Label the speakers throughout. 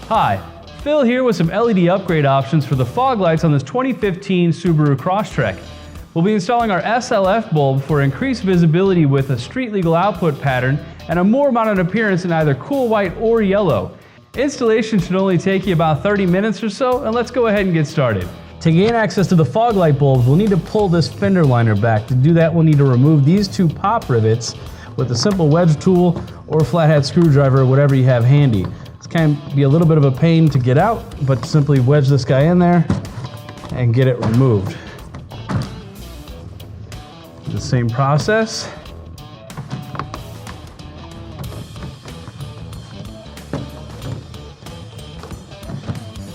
Speaker 1: Hi, Phil here with some LED upgrade options for the fog lights on this 2015 Subaru Crosstrek. We'll be installing our SLF bulb for increased visibility with a street legal output pattern and a more modern appearance in either cool white or yellow. Installation should only take you about 30 minutes or so, and let's go ahead and get started. To gain access to the fog light bulbs, we'll need to pull this fender liner back. To do that, we'll need to remove these two pop rivets with a simple wedge tool or flathead screwdriver, whatever you have handy. This can be a little bit of a pain to get out, but simply wedge this guy in there and get it removed. The same process.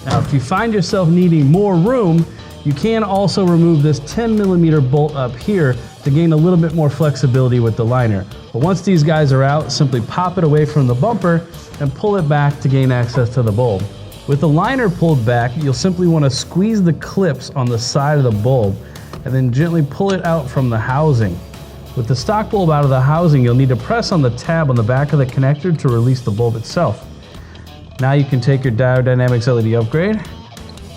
Speaker 1: Now, if you find yourself needing more room, you can also remove this 10mm bolt up here to gain a little bit more flexibility with the liner. But once these guys are out, simply pop it away from the bumper and pull it back to gain access to the bulb. With the liner pulled back, you'll simply want to squeeze the clips on the side of the bulb and then gently pull it out from the housing. With the stock bulb out of the housing, you'll need to press on the tab on the back of the connector to release the bulb itself. Now you can take your Diode Dynamics LED upgrade,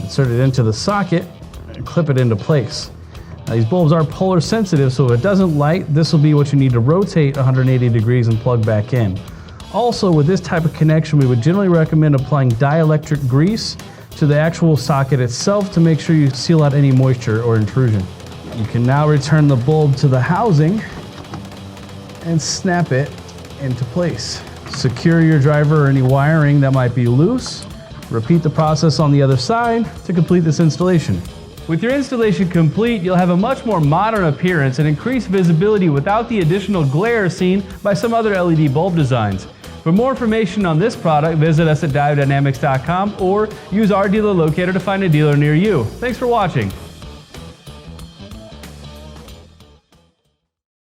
Speaker 1: insert it into the socket, and clip it into place. Now these bulbs are polar sensitive, so if it doesn't light, this will be what you need to rotate 180 degrees and plug back in. Also, with this type of connection, we would generally recommend applying dielectric grease to the actual socket itself to make sure you seal out any moisture or intrusion. You can now return the bulb to the housing and snap it into place. Secure your driver or any wiring that might be loose. Repeat the process on the other side to complete this installation. With your installation complete, you'll have a much more modern appearance and increased visibility without the additional glare seen by some other LED bulb designs. For more information on this product, visit us at diodedynamics.com or use our dealer locator to find a dealer near you. Thanks for watching.